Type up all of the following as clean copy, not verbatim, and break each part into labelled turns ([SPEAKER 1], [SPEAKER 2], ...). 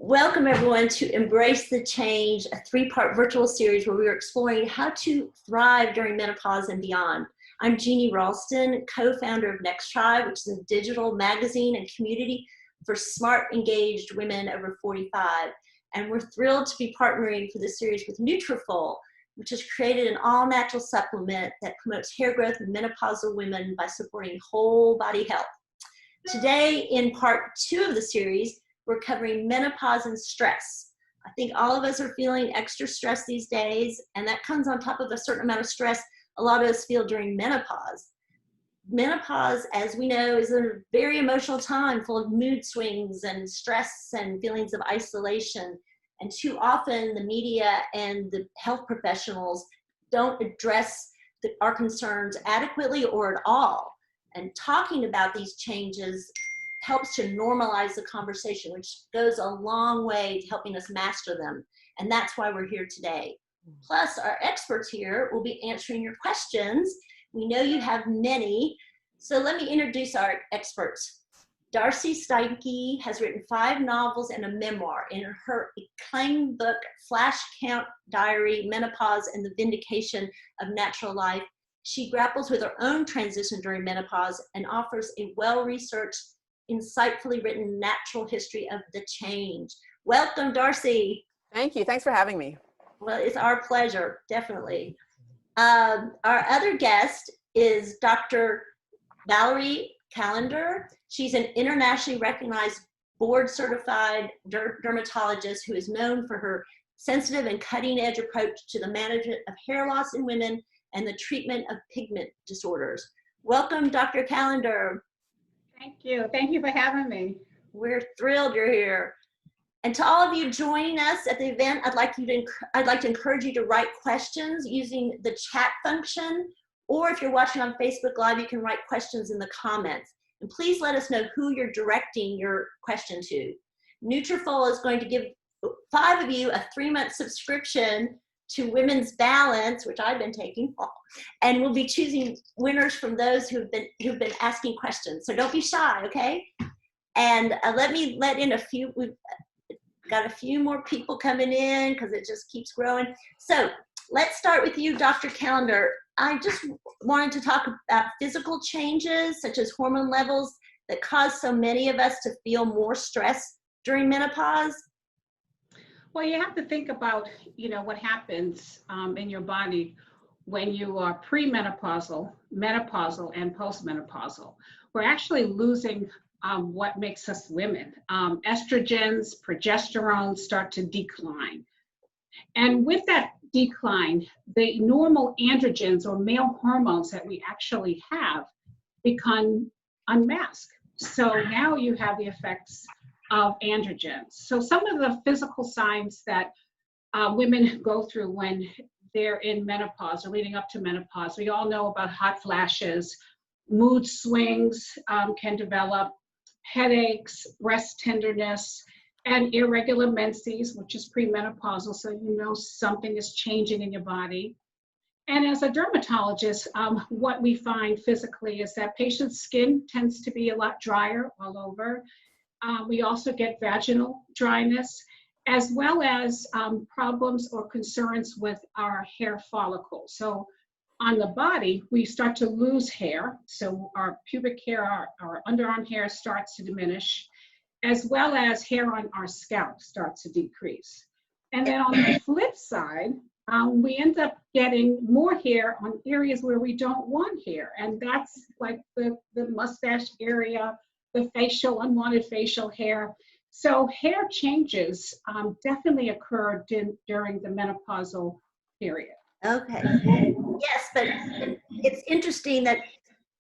[SPEAKER 1] Welcome everyone to Embrace the Change, a 3-part virtual series where we are exploring how to thrive during menopause and beyond. I'm Jeannie Ralston, co-founder of Next Tribe, which is a digital magazine and community for smart, engaged women over 45. And we're thrilled to be partnering for this series with Nutrafol, which has created an all-natural supplement that promotes hair growth in menopausal women by supporting whole body health. Today, in part 2 of the series, we're covering menopause and stress. I think all of us are feeling extra stress these days, and that comes on top of a certain amount of stress a lot of us feel during menopause. Menopause, as we know, is a very emotional time full of mood swings and stress and feelings of isolation. And too often the media and the health professionals don't address our concerns adequately or at all. And talking about these changes helps to normalize the conversation, which goes a long way to helping us master them. And that's why we're here today. Plus, our experts here will be answering your questions. We know you have many, so let me introduce our experts. Darcy Steinke has written 5 novels and a memoir. In her acclaimed book, Flash Count Diary, Menopause and the Vindication of Natural Life, she grapples with her own transition during menopause and offers a well-researched, insightfully written natural history of the change. Welcome, Darcy.
[SPEAKER 2] Thank you. Thanks for having me.
[SPEAKER 1] Well, it's our pleasure, definitely. Our other guest is Dr. Valerie Calendar. She's an internationally recognized board-certified dermatologist who is known for her sensitive and cutting-edge approach to the management of hair loss in women and the treatment of pigment disorders. Welcome, Dr. Calendar.
[SPEAKER 3] Thank you. Thank you for having me.
[SPEAKER 1] We're thrilled you're here. And to all of you joining us at the event, I'd like to encourage you to write questions using the chat function, or if you're watching on Facebook Live, you can write questions in the comments. And please let us know who you're directing your question to. Nutrafol is going to give 5 of you a 3-month subscription to Women's Balance, which I've been taking, and we'll be choosing winners from those who've been asking questions. So don't be shy, okay? And let in a few. We've got a few more people coming in because it just keeps growing. So let's start with you, Dr. Calendar. I just wanted to talk about physical changes such as hormone levels that cause so many of us to feel more stress during menopause.
[SPEAKER 3] Well, you have to think about, what happens in your body when you are premenopausal, menopausal, and postmenopausal. We're actually losing what makes us women. Estrogens, progesterone start to decline. And with that decline, the normal androgens or male hormones that we actually have become unmasked. So now you have the effects of androgens. So some of the physical signs that women go through when they're in menopause or leading up to menopause, we all know about hot flashes, mood swings can develop, headaches, breast tenderness, and irregular menses, which is premenopausal, so you know something is changing in your body. And as a dermatologist, what we find physically is that patients' skin tends to be a lot drier all over. We also get vaginal dryness, as well as problems or concerns with our hair follicles. So on the body, we start to lose hair. So our pubic hair, our underarm hair starts to diminish, as well as hair on our scalp starts to decrease. And then on the flip side, we end up getting more hair on areas where we don't want hair. And that's like the mustache area, the unwanted facial hair. So hair changes definitely occur during the menopausal period.
[SPEAKER 1] Okay. Yes, but it's interesting that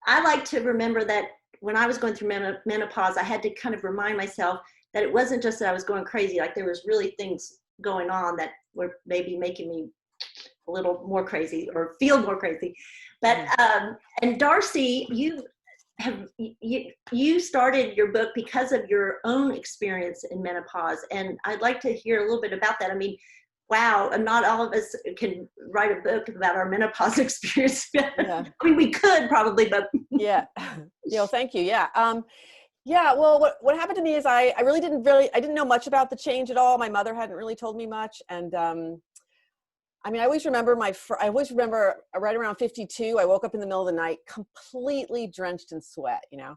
[SPEAKER 1] I like to remember that when I was going through menopause, I had to kind of remind myself that it wasn't just that I was going crazy, like there was really things going on that were maybe making me a little more crazy or feel more crazy. But, and Darcy, you started your book because of your own experience in menopause, and I'd like to hear a little bit about that. I mean, wow, and not all of us can write a book about our menopause experience. Yeah. I mean, we could probably, but
[SPEAKER 2] yeah. Thank you. Yeah. Yeah, well, what happened to me is I didn't know much about the change at all. My mother hadn't really told me much. And I mean, I always remember right around 52, I woke up in the middle of the night, completely drenched in sweat, you know?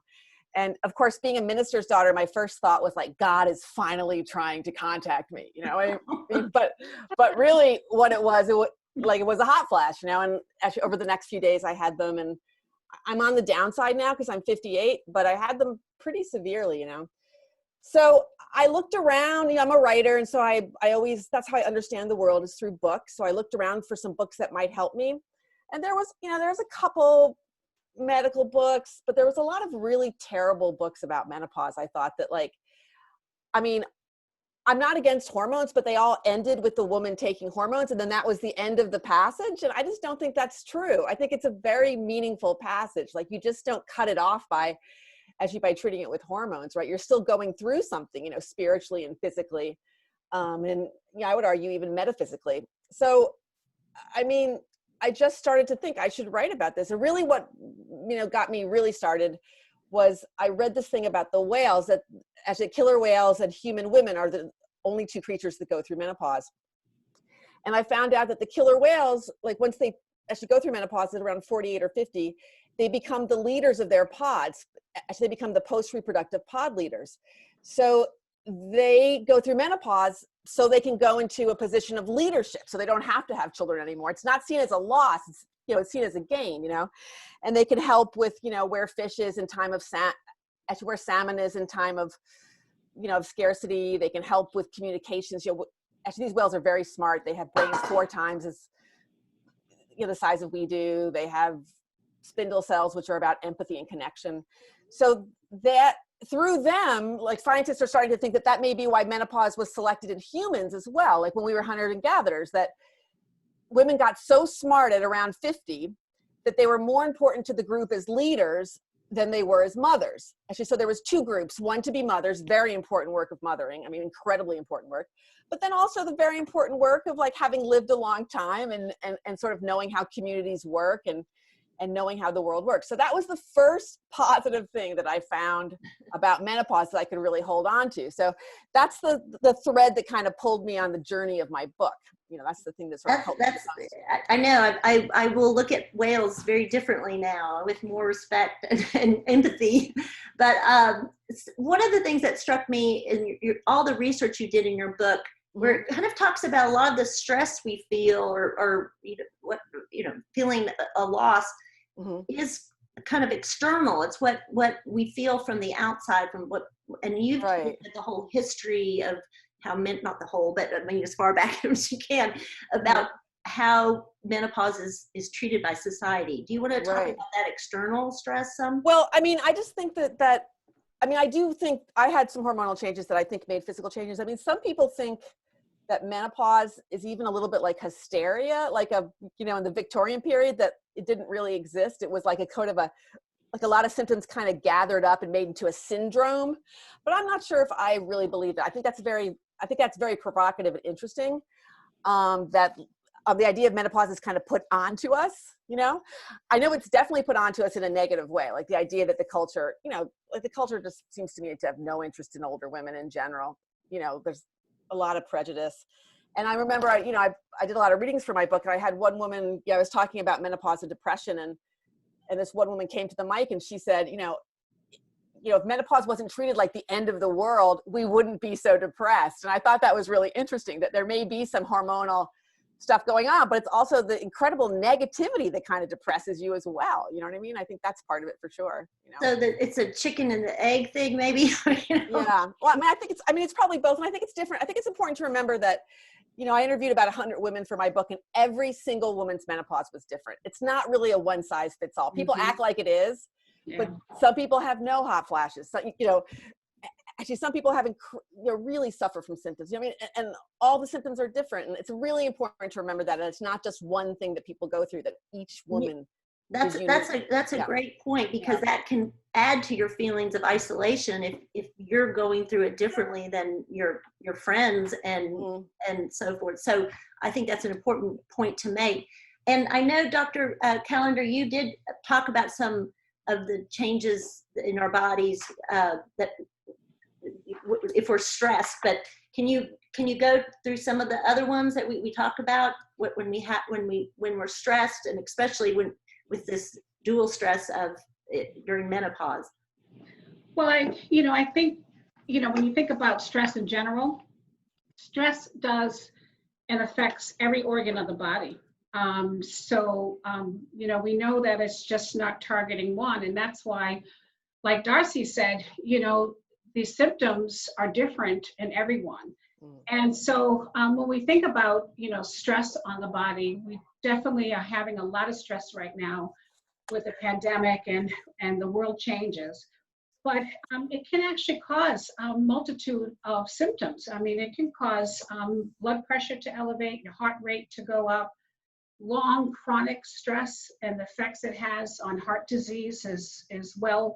[SPEAKER 2] And of course, being a minister's daughter, my first thought was like, God is finally trying to contact me, you know? I mean, but really what it was a hot flash, you know? And actually over the next few days I had them, and I'm on the downside now because I'm 58, but I had them pretty severely, you know? So I looked around, you know, I'm a writer. And so I always, that's how I understand the world, is through books. So I looked around for some books that might help me. And there was a couple medical books, but there was a lot of really terrible books about menopause. I thought that, like, I mean, I'm not against hormones, but they all ended with the woman taking hormones. And then that was the end of the passage. And I just don't think that's true. I think it's a very meaningful passage. Like, you just don't cut it off by treating it with hormones, right? You're still going through something, you know, spiritually and physically. And yeah, I would argue even metaphysically. So, I mean, I just started to think I should write about this. And really what, you know, got me really started was I read this thing about the whales, that actually killer whales and human women are the only two creatures that go through menopause. And I found out that the killer whales, like, once they actually go through menopause at around 48 or 50, they become the leaders of their pods. Actually, they become the post-reproductive pod leaders. So they go through menopause so they can go into a position of leadership. So they don't have to have children anymore. It's not seen as a loss. It's, you know, it's seen as a gain, you know, and they can help with, you know, where fish is in time of actually where salmon is in time of, you know, of scarcity. They can help with communications. You know, actually these whales are very smart. They have brains 4 times as, you know, the size of we do. They have spindle cells, which are about empathy and connection. So that through them, like, scientists are starting to think that that may be why menopause was selected in humans as well. Like, when we were hunters and gatherers, that women got so smart at around 50 that they were more important to the group as leaders than they were as mothers. Actually, so there was 2 groups: one to be mothers, very important work of mothering. I mean, incredibly important work. But then also the very important work of, like, having lived a long time and sort of knowing how communities work and knowing how the world works. So that was the first positive thing that I found about menopause that I could really hold on to. So that's the thread that kind of pulled me on the journey of my book. You know, that's the thing that sort of helped me.
[SPEAKER 1] I know. I will look at whales very differently now, with more respect and empathy. But one of the things that struck me in all the research you did in your book, where it kind of talks about a lot of the stress we feel, or feeling a loss, is kind of external. It's what we feel from the outside, and you've looked at the whole history of how not the whole, but I mean, as far back as you can, about how menopause is treated by society. Do you want to talk about that external stress some?
[SPEAKER 2] Well, I mean, I just think that I mean, I do think I had some hormonal changes that I think made physical changes. I mean, some people think that menopause is even a little bit like hysteria, like in the Victorian period, that it didn't really exist. It was like a lot of symptoms kind of gathered up and made into a syndrome. But I'm not sure if I really believe that. I think that's very provocative and interesting. That the idea of menopause is kind of put onto us, you know. I know it's definitely put onto us in a negative way, like the idea that the culture just seems to me to have no interest in older women in general. You know, there's a lot of prejudice. And I remember, I did a lot of readings for my book, and I had one woman, I was talking about menopause and depression, and this one woman came to the mic and she said, if menopause wasn't treated like the end of the world, we wouldn't be so depressed. And I thought that was really interesting, that there may be some hormonal stuff going on, but it's also the incredible negativity that kind of depresses you as well. You know what I mean? I think that's part of it for sure. You know?
[SPEAKER 1] So that it's a chicken and the egg thing, maybe.
[SPEAKER 2] Yeah. Well, I mean, it's probably both. And I think it's different. I think it's important to remember that, I interviewed about 100 women for my book, and every single woman's menopause was different. It's not really a one size fits all. People act like it is, but some people have no hot flashes. So, actually, some people really suffer from symptoms. And all the symptoms are different, and it's really important to remember that. And it's not just one thing that people go through. That each woman.
[SPEAKER 1] That's a great point, because that can add to your feelings of isolation if you're going through it differently than your friends and so forth. So I think that's an important point to make. And I know, Dr. Calendar, you did talk about some of the changes in our bodies that if we're stressed, but can you go through some of the other ones that we talk about when we're stressed, and especially with this dual stress of during menopause?
[SPEAKER 3] Well, I think, when you think about stress in general, stress does and affects every organ of the body. We know that it's just not targeting one. And that's why, like Darcy said, these symptoms are different in everyone. And so when we think about, stress on the body, we definitely are having a lot of stress right now with the pandemic and the world changes. But it can actually cause a multitude of symptoms. I mean, it can cause blood pressure to elevate, your heart rate to go up. Long chronic stress and the effects it has on heart disease is well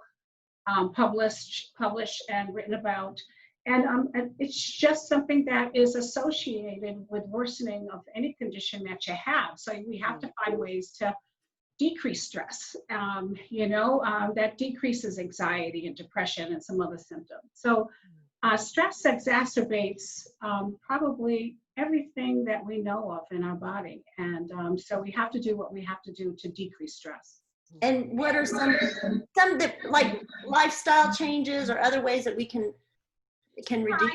[SPEAKER 3] published and written about. And it's just something that is associated with worsening of any condition that you have. So we have to find ways to decrease stress, that decreases anxiety and depression and some other symptoms. So stress exacerbates probably everything that we know of in our body. And so we have to do what we have to do to decrease stress.
[SPEAKER 1] And what are some that, like lifestyle changes or other ways that we can reduce?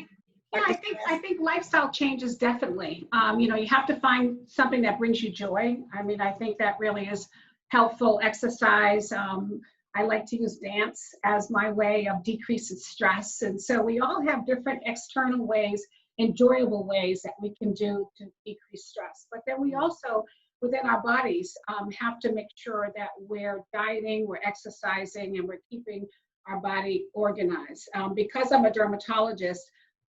[SPEAKER 3] Yeah, I think lifestyle changes definitely. You have to find something that brings you joy. I mean, I think that really is helpful. Exercise. I like to use dance as my way of decreasing stress. And so we all have different external ways, enjoyable ways that we can do to decrease stress. But then we also, within our bodies, have to make sure that we're dieting, we're exercising, and we're keeping our body organized. Because I'm a dermatologist,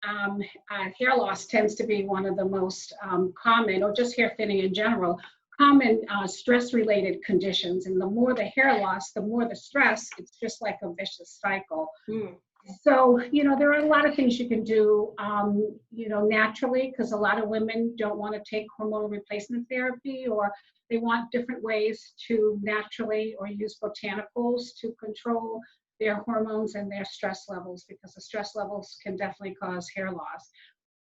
[SPEAKER 3] hair loss tends to be one of the most common, or just hair thinning in general, common stress-related conditions. And the more the hair loss, the more the stress. It's just like a vicious cycle. So, there are a lot of things you can do, naturally, because a lot of women don't want to take hormonal replacement therapy, or they want different ways to naturally or use botanicals to control their hormones and their stress levels, because the stress levels can definitely cause hair loss.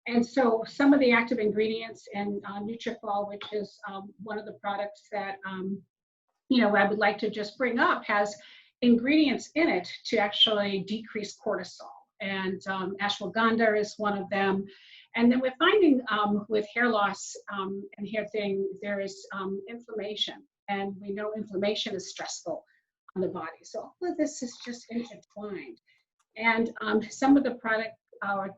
[SPEAKER 3] And so some of the active ingredients in Nutrafol, which is one of the products that, I would like to just bring up, has ingredients in it to actually decrease cortisol. And Ashwagandha is one of them. And then we're finding with hair loss and hair thinning, there is inflammation. And we know inflammation is stressful on the body. So all of this is just intertwined. And some of the product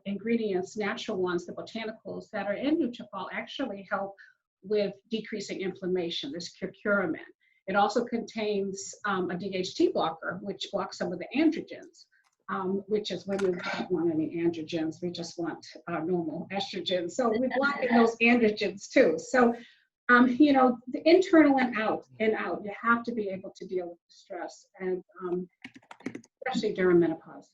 [SPEAKER 3] ingredients, natural ones, the botanicals that are in Nutrafol, actually help with decreasing inflammation. There's curcumin. It also contains a DHT blocker, which blocks some of the androgens, which is women don't want any androgens. We just want normal estrogen. So we block those androgens too. So, the internal and out, you have to be able to deal with the stress, and especially during menopause.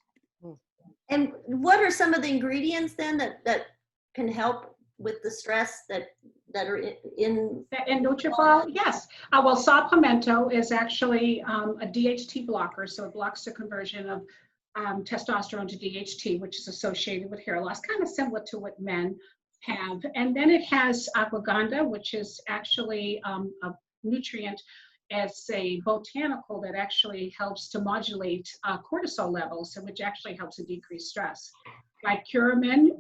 [SPEAKER 1] And what are some of the ingredients then that can help with the stress that are in
[SPEAKER 3] Nutrafol? Yes. Well, saw pimento is actually a DHT blocker, so it blocks the conversion of testosterone to DHT, which is associated with hair loss, kind of similar to what men have. And then it has ashwagandha, which is actually a nutrient as a botanical that actually helps to modulate cortisol levels, which actually helps to decrease stress. Curcumin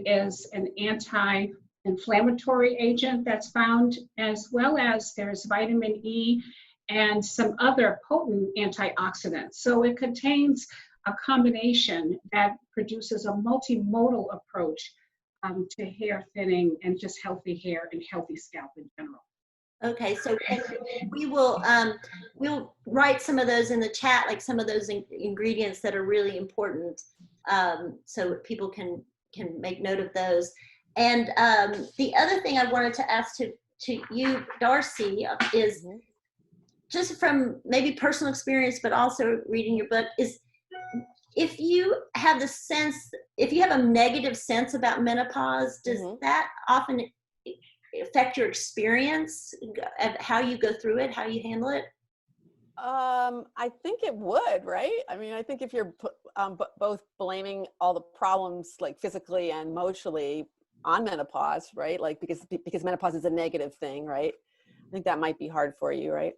[SPEAKER 3] is an anti-inflammatory agent that's found, as well as there's vitamin E and some other potent antioxidants. So it contains a combination that produces a multimodal approach to hair thinning and just healthy hair and healthy scalp in general.
[SPEAKER 1] Okay, so we will we'll write some of those in the chat, like some of those ingredients that are really important, so people can make note of those. And the other thing I wanted to ask to you, Darcy, is just from maybe personal experience, but also reading your book, is if you have the sense, if you have a negative sense about menopause, does that often affect your experience of how you go through it, how you handle it?
[SPEAKER 2] I think it would, right? I mean, I think if you're both blaming all the problems, like physically and emotionally, on menopause, right? Like because menopause is a negative thing, right? I think that might be hard for you, right?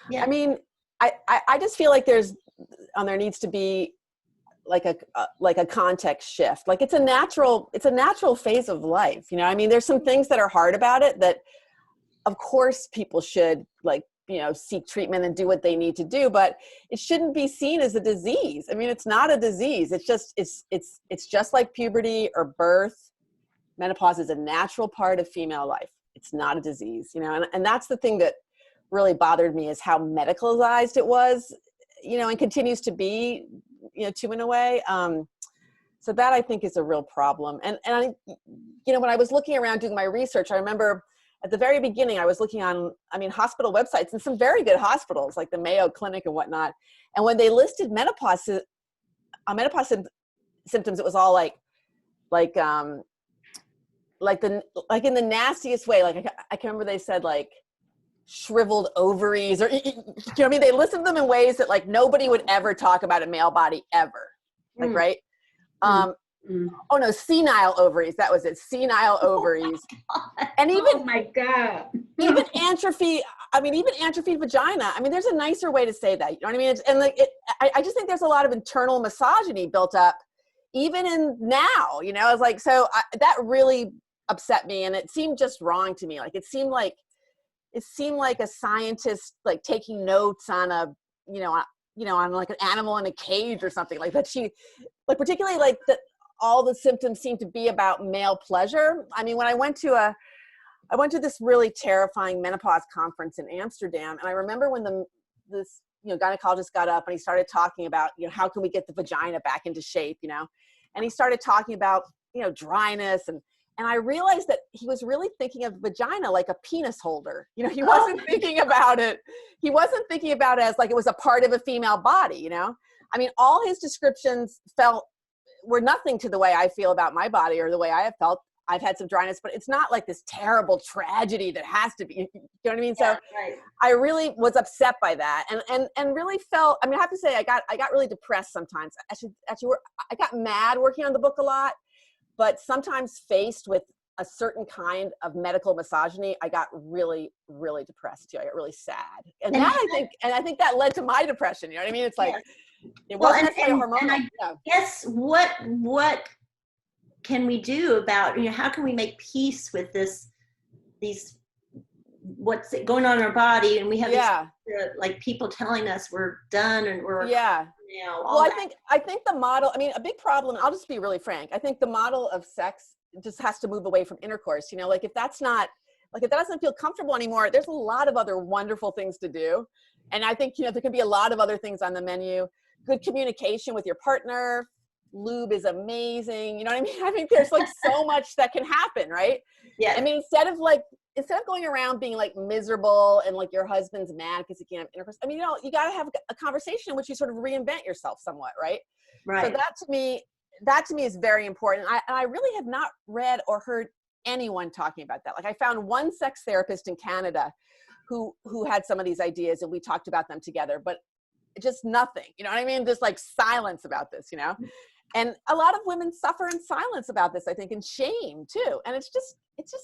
[SPEAKER 1] Yeah.
[SPEAKER 2] I mean, I just feel like there needs to be like a context shift. Like it's a natural phase of life, you know? I mean, there's some things that are hard about it that, of course, people should seek treatment and do what they need to do, but it shouldn't be seen as a disease. I mean, it's not a disease. It's just like puberty or birth. Menopause is a natural part of female life. It's not a disease, and that's the thing that really bothered me, is how medicalized it was, and continues to be, too, in a way. So that, I think, is a real problem. And I, when I was looking around doing my research, I remember at the very beginning, I was looking on, hospital websites, and some very good hospitals like the Mayo Clinic and whatnot. And when they listed menopause symptoms, it was all like in the nastiest way. Like I can remember they said like shriveled ovaries, or, they listed them in ways that like nobody would ever talk about a male body ever. Like, right. Oh no, senile ovaries. That was it. Senile ovaries. And even,
[SPEAKER 3] oh my God,
[SPEAKER 2] even atrophy. Even atrophied vagina. There's a nicer way to say that. You know what I mean? I just think there's a lot of internal misogyny built up, even in now. It's like, so that really upset me, and it seemed just wrong to me. Like it seemed like a scientist like taking notes on on like an animal in a cage or something like that. She, like, particularly like that. All the symptoms seem to be about male pleasure. When I went to this really terrifying menopause conference in Amsterdam, and I remember when this gynecologist got up and he started talking about, how can we get the vagina back into shape, and he started talking about, dryness, and I realized that he was really thinking of vagina like a penis holder. He wasn't thinking about it. He wasn't thinking about it as like it was a part of a female body, all his descriptions were nothing to the way I feel about my body or the way I have felt. I've had some dryness, but it's not like this terrible tragedy that has to be, you know what I mean?
[SPEAKER 1] Yeah,
[SPEAKER 2] so
[SPEAKER 1] right.
[SPEAKER 2] I really was upset by that, and really felt, I have to say, I got really depressed sometimes. Actually, I got mad working on the book a lot, but sometimes faced with a certain kind of medical misogyny, I got really, really depressed too. I got really sad. And I think that led to my depression. You know what I mean? It's like,
[SPEAKER 1] Yes.
[SPEAKER 2] it wasn't necessarily hormonal.
[SPEAKER 1] I guess what can we do about, how can we make peace with these what's going on in our body, and we have these, like people telling us we're done and we're
[SPEAKER 2] well, I think the model, a big problem, I'll just be really frank, I think the model of sex just has to move away from intercourse. Like if that doesn't feel comfortable anymore, there's a lot of other wonderful things to do. And I think, there can be a lot of other things on the menu. Good communication with your partner. Lube is amazing. You know what I mean? I think there's like so much that can happen, right?
[SPEAKER 1] Yeah.
[SPEAKER 2] Instead of going around being like miserable and like your husband's mad because he can't have intercourse, you got to have a conversation in which you sort of reinvent yourself somewhat, right?
[SPEAKER 1] Right.
[SPEAKER 2] So that to me is very important. I really have not read or heard anyone talking about that. Like I found one sex therapist in Canada who had some of these ideas, and we talked about them together, but just nothing, you know what I mean? Just like silence about this, and a lot of women suffer in silence about this, I think, and shame too. And it's just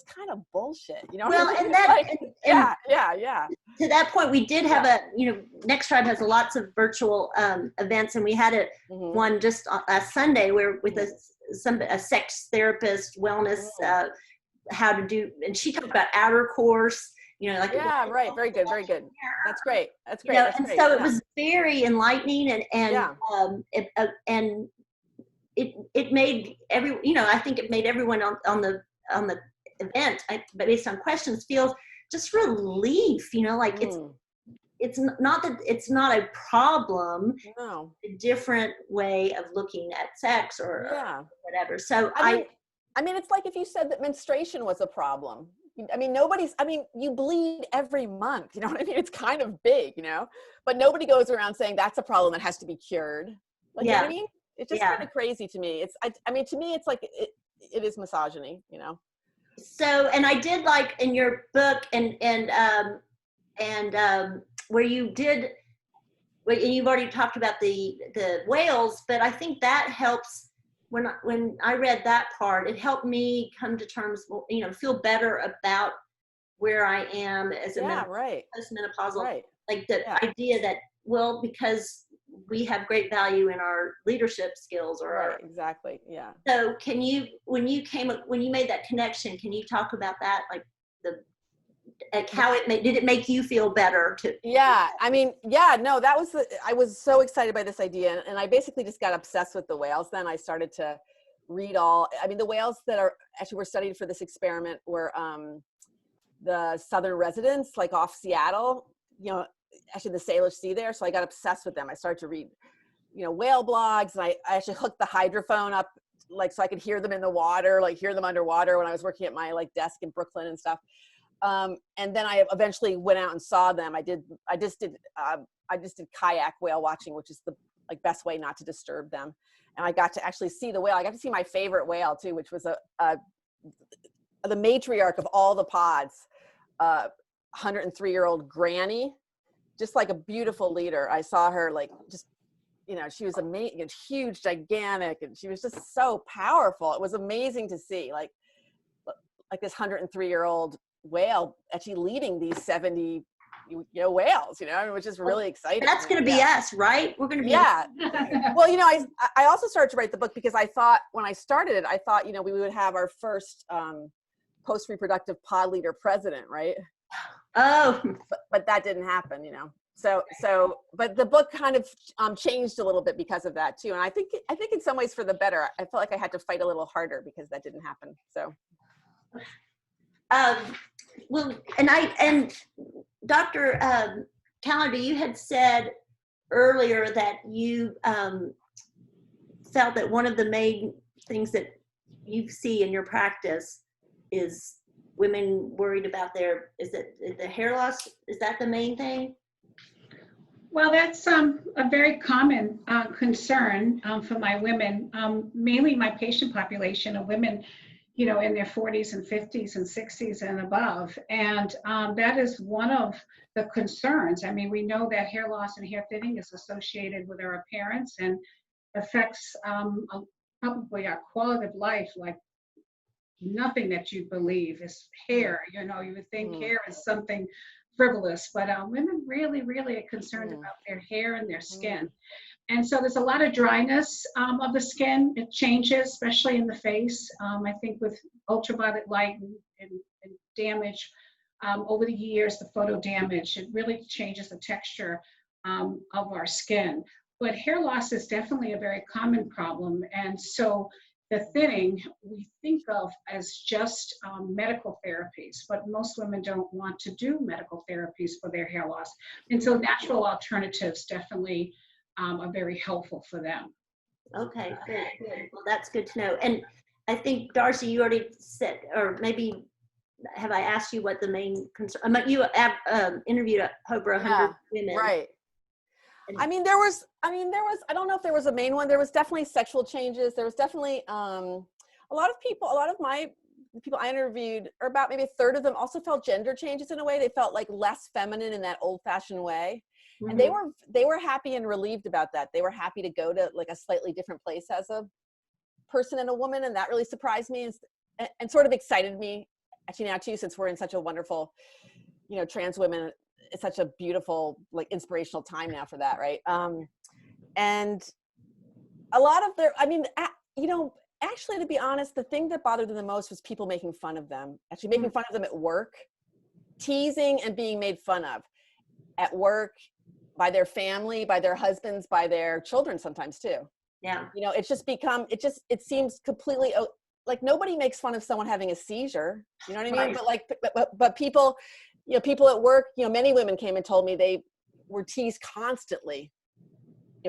[SPEAKER 2] kind of bullshit, you know what I mean? Yeah.
[SPEAKER 1] To that point, we did have Next Tribe has lots of virtual events, and we had one just a Sunday where with a sex therapist, wellness, how to do, and she talked about outer course.
[SPEAKER 2] Right. Very good. That's great.
[SPEAKER 1] It was very enlightening, and it made I think it made everyone on the event, based on questions, feel just relief. It's not that it's not a problem.
[SPEAKER 2] No.
[SPEAKER 1] A different way of looking at sex or whatever. So
[SPEAKER 2] it's like if you said that menstruation was a problem. You bleed every month, you know what I mean? It's kind of big, but nobody goes around saying that's a problem that has to be cured. Like, you know what I mean? It's just kind of crazy to me. To me, it's like, it is misogyny,
[SPEAKER 1] So, and I did like in your book and where you did well, and you've already talked about the whales, but I think that helps. When I read that part, it helped me come to terms, feel better about where I am as a postmenopausal.
[SPEAKER 2] Right.
[SPEAKER 1] Like the idea that, well, because we have great value in our leadership skills or
[SPEAKER 2] exactly. Yeah.
[SPEAKER 1] So when you made that connection, can you talk about that? Like how did it make you feel better to?
[SPEAKER 2] Yeah. I mean, no, I was so excited by this idea, and I basically just got obsessed with the whales. Then I started to read the whales that were studied for this experiment were the southern residents, like off Seattle, actually the Salish Sea there. So I got obsessed with them. I started to read, whale blogs, and I actually hooked the hydrophone up, like, so I could hear them in the water, like hear them underwater when I was working at my desk in Brooklyn and stuff. And then I eventually went out and saw them. I just did kayak whale watching, which is the best way not to disturb them. And I got to actually see the whale. I got to see my favorite whale too, which was the matriarch of all the pods, 103-year-old Granny, just like a beautiful leader. I saw her she was amazing, huge, gigantic, and she was just so powerful. It was amazing to see like this 103-year-old whale actually leading these 70 whales, which is really exciting.
[SPEAKER 1] That's going to be us, right? We're going to be.
[SPEAKER 2] Yeah. Well, I also started to write the book because I thought when I started it, we would have our first post-reproductive pod leader president, right?
[SPEAKER 1] Oh.
[SPEAKER 2] But that didn't happen, So, but the book kind of changed a little bit because of that too. And I think in some ways for the better. I felt like I had to fight a little harder because that didn't happen. So.
[SPEAKER 1] Well, and Dr. Calendar, you had said earlier that you felt that one of the main things that you see in your practice is women worried about the hair loss. Is that the main thing?
[SPEAKER 3] Well, that's a very common concern for my women, mainly my patient population of women, in their 40s and 50s and 60s and above. And that is one of the concerns. I mean, we know that hair loss and hair thinning is associated with our appearance and affects probably our quality of life like nothing that you believe. Is hair. You would think hair is something frivolous, but women really, really are concerned about their hair and their skin. And so there's a lot of dryness of the skin. It changes, especially in the face. I think with ultraviolet light and damage over the years, the photo damage, it really changes the texture of our skin. But hair loss is definitely a very common problem. And so the thinning we think of as just medical therapies, but most women don't want to do medical therapies for their hair loss. And so natural alternatives definitely are very helpful for them.
[SPEAKER 1] Okay, good. Well, that's good to know. And I think, Darcy, you already said, or maybe have I asked you what the main concern, you interviewed over 100 women.
[SPEAKER 2] Right. I mean, there was, I don't know if there was a main one. There was definitely sexual changes. There was definitely a lot of the people I interviewed, or about maybe a third of them also felt gender changes in a way. They felt like less feminine in that old fashioned way. And they were happy and relieved about that. They were happy to go to like a slightly different place as a person and a woman. And that really surprised me and sort of excited me actually now too, since we're in such a wonderful, trans women, it's such a beautiful, like inspirational time now for that. Right. And a lot of actually, to be honest, the thing that bothered them the most was people making fun of them, actually making fun of them at work, teasing and being made fun of at work, by their family, by their husbands, by their children sometimes too.
[SPEAKER 1] Yeah.
[SPEAKER 2] It's just become, it seems completely like nobody makes fun of someone having a seizure. You know what I mean? Right. But people, people at work, many women came and told me they were teased constantly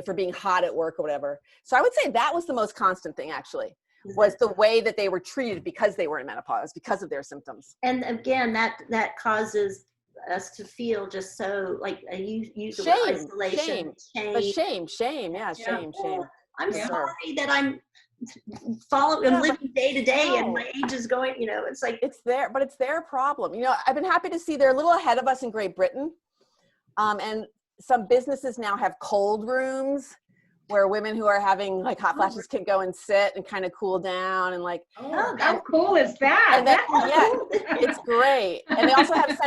[SPEAKER 2] for being hot at work or whatever. So I would say that was the most constant thing actually, was the way that they were treated because they were in menopause, because of their symptoms.
[SPEAKER 1] And again, that causes us to feel just so like you use the
[SPEAKER 2] word
[SPEAKER 1] isolation,
[SPEAKER 2] shame.
[SPEAKER 1] I'm sorry that I'm I'm living day to day and my age is going, it's like
[SPEAKER 2] it's their problem. I've been happy to see they're a little ahead of us in Great Britain, and some businesses now have cold rooms where women who are having like hot flashes can go and sit and kind of cool down and like.
[SPEAKER 3] Oh, how cool is that?
[SPEAKER 2] And it's great. And they also have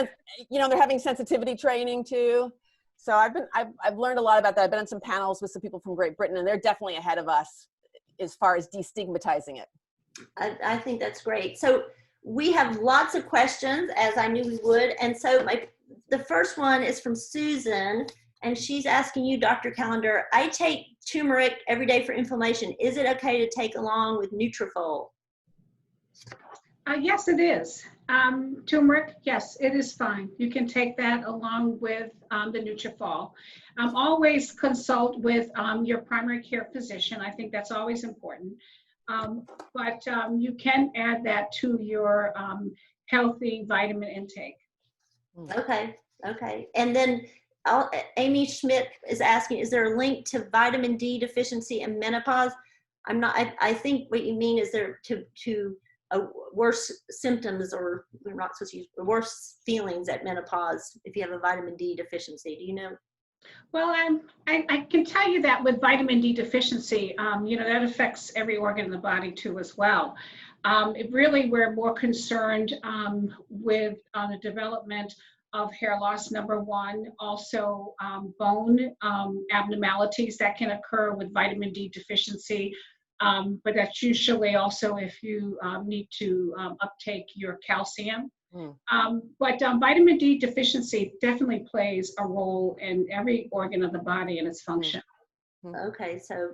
[SPEAKER 2] they're having sensitivity training too. So I've learned a lot about that. I've been on some panels with some people from Great Britain, and they're definitely ahead of us as far as destigmatizing it.
[SPEAKER 1] I think that's great. So we have lots of questions, as I knew we would. And so the first one is from Susan, and she's asking you, Dr. Calendar, I take turmeric every day for inflammation. Is it okay to take along with Nutrafol?
[SPEAKER 3] Yes, it is. Turmeric, yes, it is fine. You can take that along with the Nutrafol. Always consult with your primary care physician. I think that's always important. But you can add that to your healthy vitamin intake.
[SPEAKER 1] Okay. And then Amy Schmidt is asking, is there a link to vitamin D deficiency and menopause? I think what you mean is there to worse symptoms, or we're not supposed to use worse feelings at menopause if you have a vitamin D deficiency. Do you know?
[SPEAKER 3] Well, I can tell you that with vitamin D deficiency, that affects every organ in the body too as well. We're more concerned with the development of hair loss, number one, also bone abnormalities that can occur with vitamin D deficiency. But that's usually also if you need to uptake your calcium. But vitamin D deficiency definitely plays a role in every organ of the body and its function.
[SPEAKER 1] Okay, so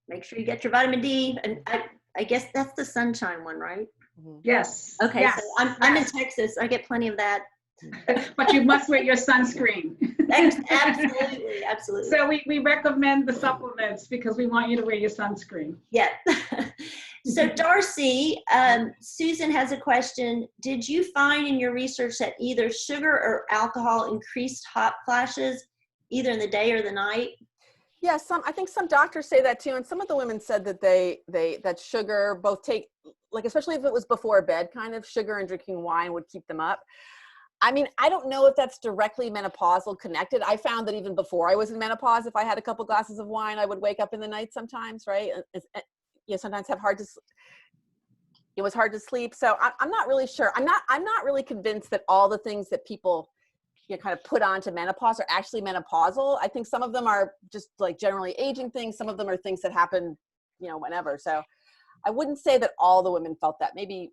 [SPEAKER 1] make sure you get your vitamin D, and I guess that's the sunshine one, right?
[SPEAKER 3] Yes.
[SPEAKER 1] Okay,
[SPEAKER 3] yes.
[SPEAKER 1] so I'm in Texas. I get plenty of that.
[SPEAKER 3] But you must wear your sunscreen.
[SPEAKER 1] Absolutely.
[SPEAKER 3] So we recommend the supplements because we want you to wear your sunscreen.
[SPEAKER 1] Yeah. So Darcy, Susan has a question. Did you find in your research that either sugar or alcohol increased hot flashes, either in the day or the night?
[SPEAKER 2] Yeah, I think some doctors say that too, and some of the women said that that sugar both take, like especially if it was before bed, kind of sugar and drinking wine would keep them up. I mean, I don't know if that's directly menopausal connected. I found that even before I was in menopause, if I had a couple glasses of wine, I would wake up in the night sometimes, right? Sometimes it was hard to sleep. So I'm not really sure. I'm not really convinced that all the things that people kind of put onto menopause are actually menopausal. I think some of them are just like generally aging things. Some of them are things that happen, whenever. So I wouldn't say that all the women felt that. Maybe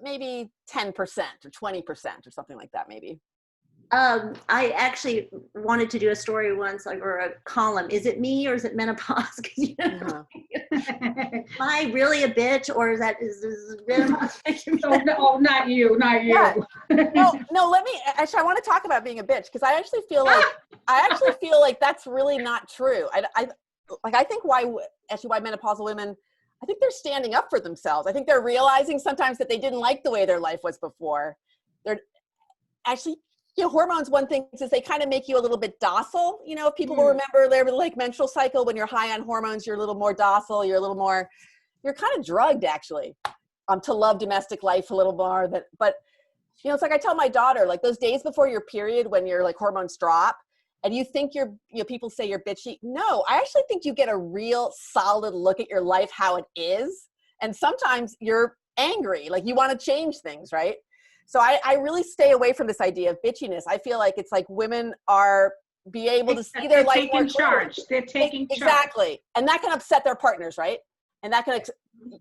[SPEAKER 2] 10% or 20% or something like that, maybe.
[SPEAKER 1] I actually wanted to do a story once, or a column. Is it me or is it menopause? Am I really a bitch, or is menopause?
[SPEAKER 3] No, not you.
[SPEAKER 2] Yeah. No. I want to talk about being a bitch, because I actually feel like that's really not true. I think why menopausal women, I think they're standing up for themselves. I think they're realizing sometimes that they didn't like the way their life was before. They're actually, hormones, one thing is they kind of make you a little bit docile. If people will remember their like menstrual cycle, when you're high on hormones, you're a little more docile. You're kind of drugged actually, to love domestic life a little more. But it's like I tell my daughter, like those days before your period when your like hormones drop, and you think people say you're bitchy. No, I actually think you get a real solid look at your life, how it is. And sometimes you're angry, like you want to change things, right? So I really stay away from this idea of bitchiness. I feel like it's like women are able to see their life more clearly.
[SPEAKER 3] They're taking charge.
[SPEAKER 2] Exactly. And that can upset their partners, right? And that can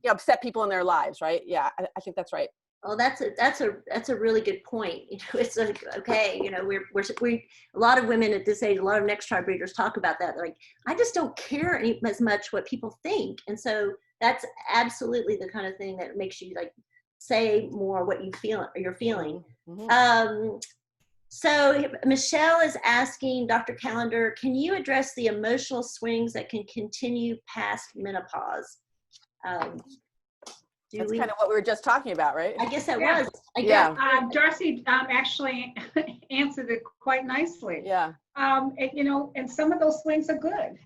[SPEAKER 2] upset people in their lives, right? Yeah, I think that's right.
[SPEAKER 1] Oh, that's a really good point. It's like, okay, we a lot of women at this age, a lot of next tribe breeders talk about that. They're like, I just don't care as much what people think. And so that's absolutely the kind of thing that makes you like say more what you're feeling. So Michelle is asking Dr. Calendar, can you address the emotional swings that can continue past menopause?
[SPEAKER 2] That's kind of what we were just talking about, right?
[SPEAKER 1] I guess that was.
[SPEAKER 3] Darcy actually answered it quite nicely.
[SPEAKER 2] Yeah.
[SPEAKER 3] And some of those swings are good.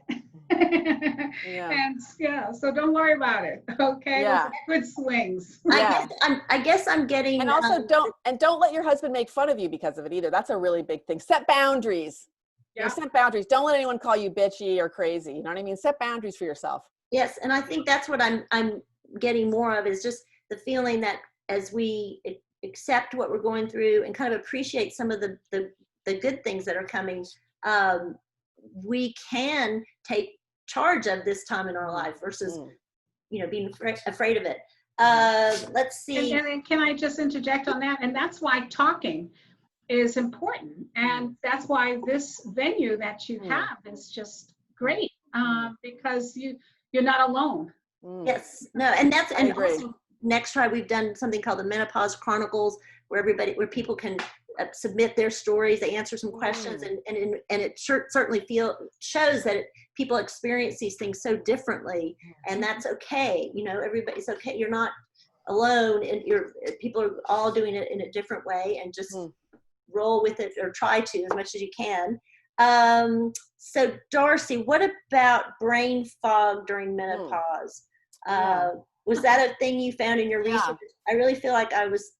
[SPEAKER 3] And so don't worry about it. Okay.
[SPEAKER 2] Yeah.
[SPEAKER 3] Good swings.
[SPEAKER 1] I guess I'm getting.
[SPEAKER 2] And also don't let your husband make fun of you because of it either. That's a really big thing. Set boundaries. You know, set boundaries. Don't let anyone call you bitchy or crazy. You know what I mean? Set boundaries for yourself.
[SPEAKER 1] Yes, and I think that's what I'm getting more of, is just the feeling that as we accept what we're going through and kind of appreciate some of the good things that are coming, we can take charge of this time in our life versus being afraid of it. Let's see.
[SPEAKER 3] And can I just interject on that? And that's why talking is important, and that's why this venue that you have is just great, because you're not alone.
[SPEAKER 1] Yes, no, and also Next Tribe, we've done something called the Menopause Chronicles, where people can submit their stories, they answer some questions, and it certainly shows that people experience these things so differently, and that's okay. Everybody's okay. You're not alone, and people are all doing it in a different way, and just roll with it, or try to as much as you can. So Darcy, what about brain fog during menopause? Was that a thing you found in your research? I really feel like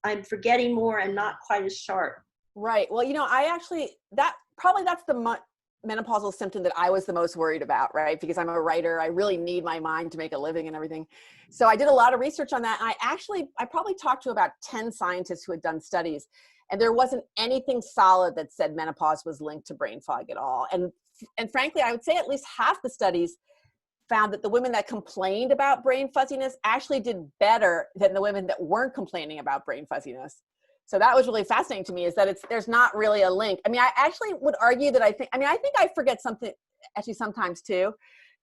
[SPEAKER 1] I'm forgetting more and not quite as sharp.
[SPEAKER 2] Right. Well, that's the menopausal symptom that I was the most worried about, right? Because I'm a writer. I really need my mind to make a living and everything. So I did a lot of research on that. And I probably talked to about 10 scientists who had done studies, and there wasn't anything solid that said menopause was linked to brain fog at all. And frankly, I would say at least half the studies found that the women that complained about brain fuzziness actually did better than the women that weren't complaining about brain fuzziness. So that was really fascinating to me, is that there's not really a link. I mean, I actually would argue that I think I forget something actually sometimes too.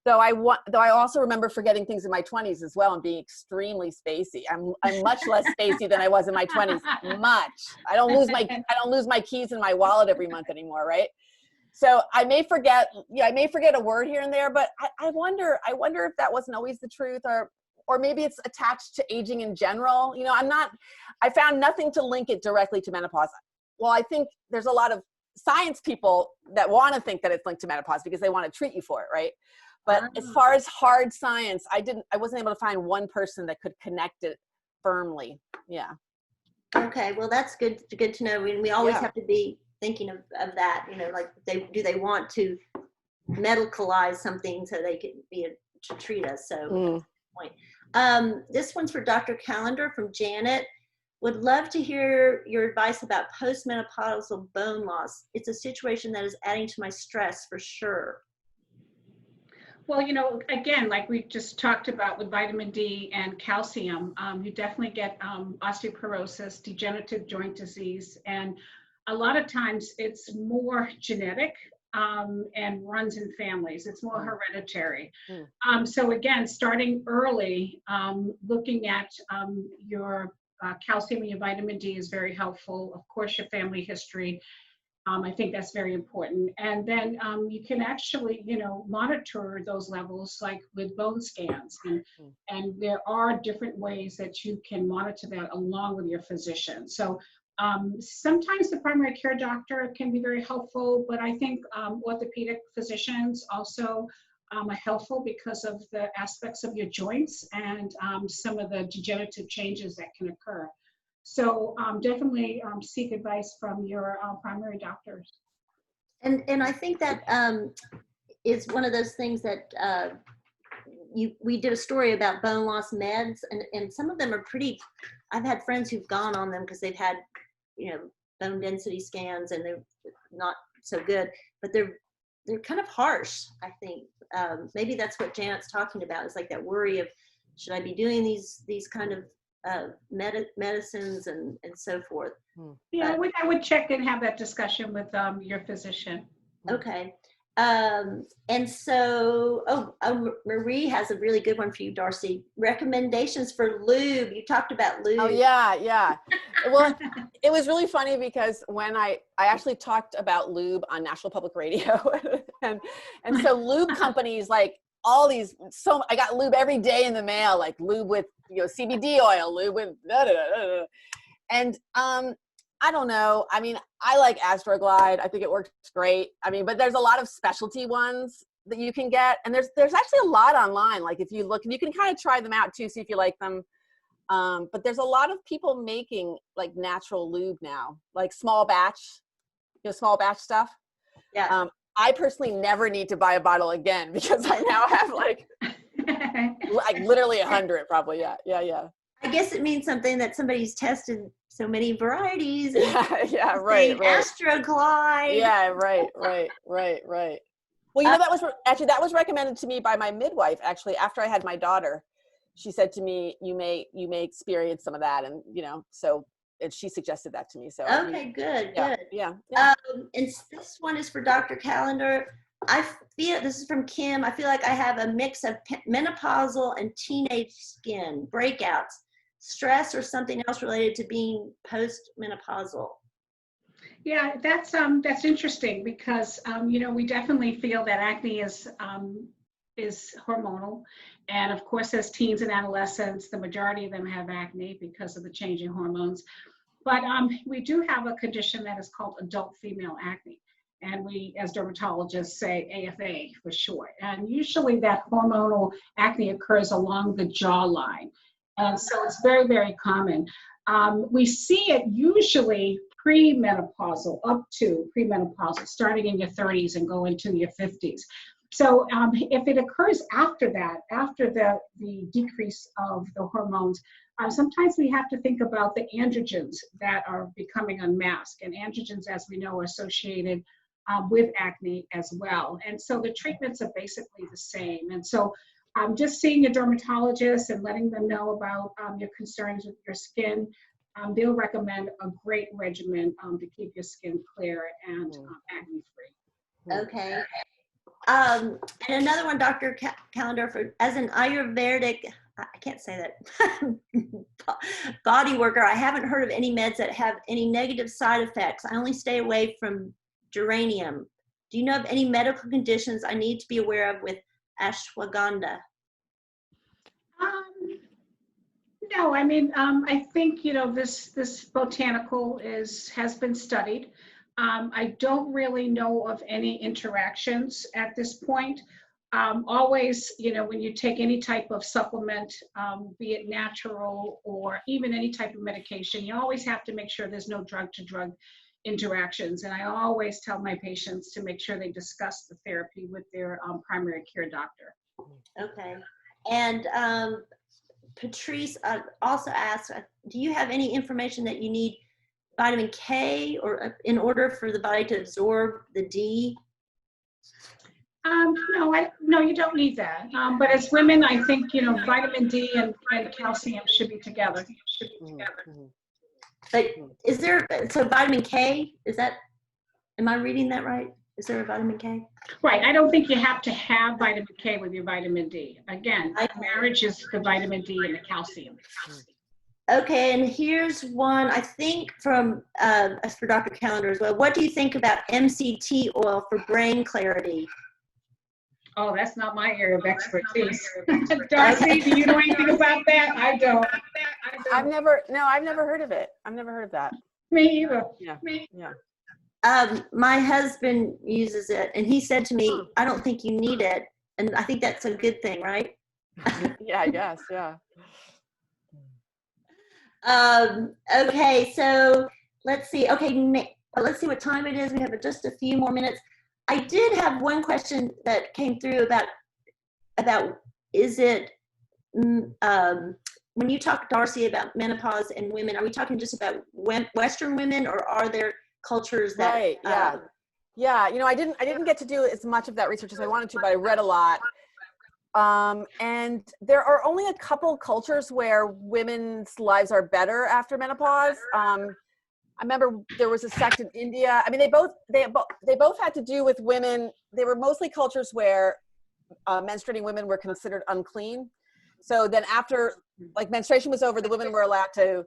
[SPEAKER 2] Though I also remember forgetting things in my 20s as well and being extremely spacey. I'm much less spacey than I was in my 20s. Much. I don't lose my keys in my wallet every month anymore, right? So I may forget a word here and there, but I wonder if that wasn't always the truth, or maybe it's attached to aging in general. I found nothing to link it directly to menopause. Well, I think there's a lot of science people that want to think that it's linked to menopause because they want to treat you for it, right? But as far as hard science, I wasn't able to find one person that could connect it firmly. Yeah.
[SPEAKER 1] Okay, well, that's good to know. We always have to be thinking of that, like do they want to medicalize something so they could to treat us? So that's the point. This one's for Dr. Calendar from Janet. Would love to hear your advice about postmenopausal bone loss. It's a situation that is adding to my stress for sure.
[SPEAKER 3] Well, again, like we just talked about with vitamin D and calcium, you definitely get osteoporosis, degenerative joint disease, and a lot of times it's more genetic and runs in families. It's more hereditary. So again, starting early, looking at your calcium and your vitamin D is very helpful. Of course, your family history. I think that's very important. And then you can actually, monitor those levels, like with bone scans. And there are different ways that you can monitor that along with your physician. So sometimes the primary care doctor can be very helpful, but I think orthopedic physicians also are helpful because of the aspects of your joints and some of the degenerative changes that can occur. So definitely seek advice from your primary doctors.
[SPEAKER 1] And I think that is one of those things that we did a story about bone loss meds, and some of them are pretty. I've had friends who've gone on them because they've had bone density scans and they're not so good, but they're kind of harsh. I think maybe that's what Janet's talking about. It's like that worry of, should I be doing these kind of medicines and so forth.
[SPEAKER 3] Yeah, I would check and have that discussion with your physician.
[SPEAKER 1] Okay. And so, Marie has a really good one for you, Darcy. Recommendations for lube. You talked about lube.
[SPEAKER 2] Oh yeah. Well, it was really funny because when I actually talked about lube on National Public Radio, and so lube companies, like all these, I got lube every day in the mail, like lube with CBD oil, lube with and I don't know. I mean, I like Astroglide. I think it works great. I mean, but there's a lot of specialty ones that you can get, and there's actually a lot online. Like if you look, and you can kind of try them out too, see if you like them. But there's a lot of people making like natural lube now, like small batch stuff.
[SPEAKER 1] Yeah.
[SPEAKER 2] I personally never need to buy a bottle again because I now have like literally 100 probably. Yeah.
[SPEAKER 1] I guess it means something that somebody's tested so many varieties.
[SPEAKER 2] Yeah, right.
[SPEAKER 1] Astroglide.
[SPEAKER 2] Yeah, right. Well, that was recommended to me by my midwife, actually, after I had my daughter. She said to me, you may experience some of that. And, and she suggested that to me. So
[SPEAKER 1] okay, good.
[SPEAKER 2] Yeah.
[SPEAKER 1] And this one is for Dr. Calendar. I feel, this is from Kim, I feel like I have a mix of menopausal and teenage skin breakouts, stress, or something else related to being postmenopausal.
[SPEAKER 3] Yeah, that's interesting because we definitely feel that acne is hormonal, and of course, as teens and adolescents, the majority of them have acne because of the changing hormones. But we do have a condition that is called adult female acne, and we, as dermatologists, say AFA for short. And usually, that hormonal acne occurs along the jawline, and so it's very, very common. We see it usually premenopausal, up to premenopausal, starting in your 30s and go into your 50s. So if it occurs after that, after the decrease of the hormones, sometimes we have to think about the androgens that are becoming unmasked. And androgens, as we know, are associated with acne as well. And so the treatments are basically the same. And so just seeing your dermatologist and letting them know about your concerns with your skin, they'll recommend a great regimen to keep your skin clear and acne-free.
[SPEAKER 1] Okay. And another one, Dr. Calendar, as an Ayurvedic, I can't say that, body worker, I haven't heard of any meds that have any negative side effects. I only stay away from geranium. Do you know of any medical conditions I need to be aware of with ashwagandha?
[SPEAKER 3] No, I mean, I think, this botanical has been studied. I don't really know of any interactions at this point. Always, when you take any type of supplement, be it natural or even any type of medication, you always have to make sure there's no drug-to-drug interactions. And I always tell my patients to make sure they discuss the therapy with their primary care doctor.
[SPEAKER 1] Okay. And Patrice also asked, do you have any information that you need vitamin K or in order for the body to absorb the D?
[SPEAKER 3] No, you don't need that. But as women, I think, vitamin D and calcium should be together.
[SPEAKER 1] But is there, so vitamin K, am I reading that right? Is there a vitamin K?
[SPEAKER 3] Right. I don't think you have to have vitamin K with your vitamin D. Again, marriage is the vitamin D and the calcium.
[SPEAKER 1] Okay, and here's one, I think from, as for Dr. Calendar as well, what do you think about MCT oil for brain clarity?
[SPEAKER 3] Oh, that's not my area of expertise. Darcy, do you know anything about that? I don't.
[SPEAKER 2] I've never heard of it. I've never heard of that.
[SPEAKER 3] Me either.
[SPEAKER 2] Yeah.
[SPEAKER 1] My husband uses it, and he said to me, I don't think you need it. And I think that's a good thing, right?
[SPEAKER 2] Yeah, I guess, yeah.
[SPEAKER 1] Okay, so let's see. Okay, let's see what time it is. We have just a few more minutes. I did have one question that came through about is it, when you talk, Darcy, about menopause and women, are we talking just about Western women, or are there cultures that?
[SPEAKER 2] Right, yeah. Yeah, I didn't get to do as much of that research as I wanted to, but I read a lot. And there are only a couple cultures where women's lives are better after menopause. I remember there was a sect in India. I mean, they both had to do with women. They were mostly cultures where menstruating women were considered unclean. So then after menstruation was over, the women were allowed to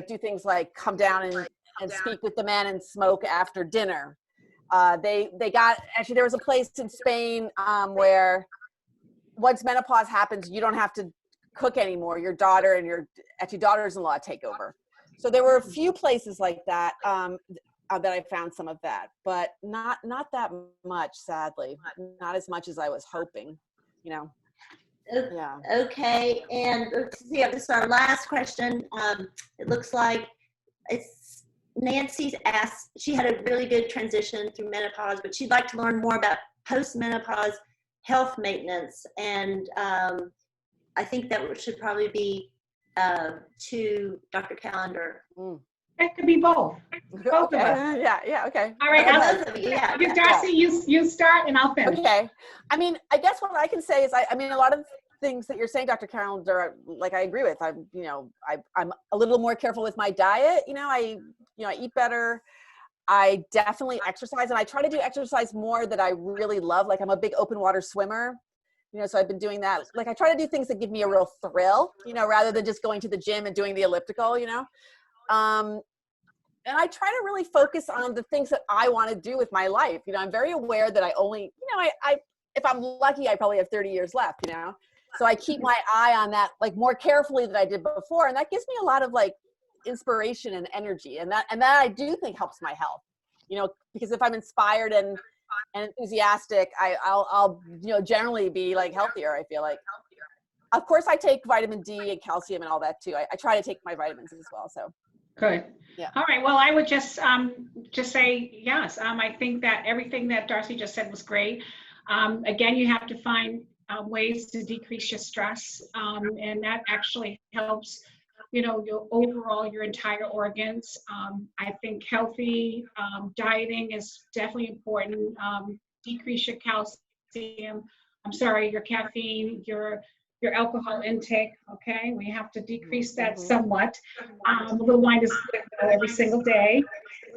[SPEAKER 2] do things like come down and speak with the man and smoke after dinner. There was a place in Spain where once menopause happens, you don't have to cook anymore. Your daughter and your daughters-in-law take over. So there were a few places like that that I found some of that, but not that much, sadly. Not as much as I was hoping, Yeah.
[SPEAKER 1] Okay, and let's see, this is our last question. It looks like Nancy's asked, she had a really good transition through menopause, but she'd like to learn more about postmenopause health maintenance. And I think that should probably be to Dr. Calendar.
[SPEAKER 3] That could be both. Both of us.
[SPEAKER 2] Yeah, okay.
[SPEAKER 3] All right,
[SPEAKER 1] Both of you, yeah.
[SPEAKER 3] Darcy, you start and I'll finish.
[SPEAKER 2] Okay. I mean, I guess what I can say is, I mean, a lot of things that you're saying, Dr. Calendar, like I agree with. I'm a little more careful with my diet. I eat better. I definitely exercise, and I try to do exercise more that I really love. Like I'm a big open water swimmer, so I've been doing that. Like I try to do things that give me a real thrill, rather than just going to the gym and doing the elliptical, and I try to really focus on the things that I want to do with my life. I'm very aware that I only, if I'm lucky, I probably have 30 years left, So I keep my eye on that, like more carefully than I did before. And that gives me a lot of like inspiration and energy. And that I do think helps my health, because if I'm inspired and enthusiastic, I'll generally be like healthier, I feel like. Of course, I take vitamin D and calcium and all that too. I try to take my vitamins as well. So.
[SPEAKER 3] Good.
[SPEAKER 2] Yeah.
[SPEAKER 3] All right. Well, I would just say yes. I think that everything that Darcy just said was great. Again, you have to find ways to decrease your stress, and that actually helps, your entire organs. I think healthy dieting is definitely important. Decrease your calcium. Your caffeine, your alcohol intake. Okay, we have to decrease that somewhat. A little wine is good every single day,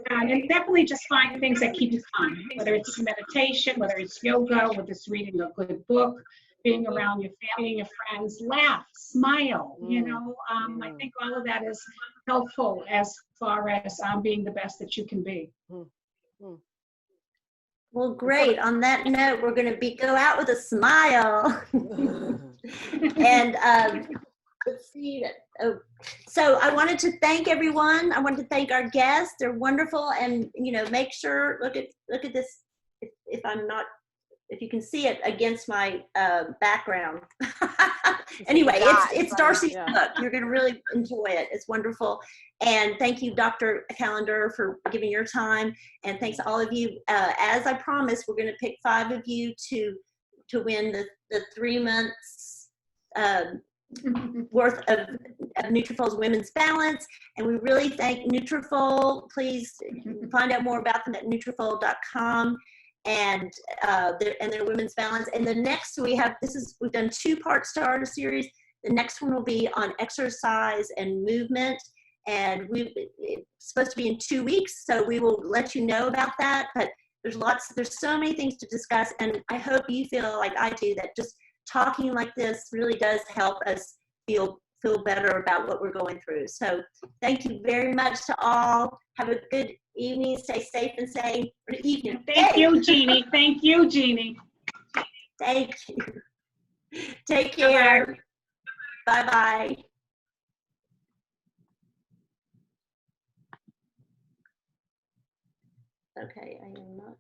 [SPEAKER 3] and definitely just find things that keep you calm. Whether it's meditation, whether it's yoga, whether it's reading a good book, being around your family, your friends, laugh, smile. I think all of that is helpful as far as being the best that you can be.
[SPEAKER 1] Well, great. On that note, we're going to go out with a smile. And let's see. So I wanted to thank everyone. I wanted to thank our guests. They're wonderful. And, make sure, look at this. If you can see it against my background. Anyway, it's Darcy's book. You're going to really enjoy it. It's wonderful. And thank you, Dr. Calendar, for giving your time. And thanks to all of you. As I promised, we're going to pick 5 of you to win the 3 months worth of Nutrafol's Women's Balance. And we really thank Nutrafol. Please find out more about them at Nutrafol.com. And their Women's Balance. And the next we've done 2-part starter series. The next one will be on exercise and movement, and it's supposed to be in 2 weeks, so we will let you know about that. But there's so many things to discuss, and I hope you feel like I do, that just talking like this really does help us feel better about what we're going through. So thank you very much to all. Have a good evening. Stay safe and sane. Good evening.
[SPEAKER 3] Thank you, Jeannie. Thank you, Jeannie.
[SPEAKER 1] Thank you. Take care. Bye-bye. Okay, I am not.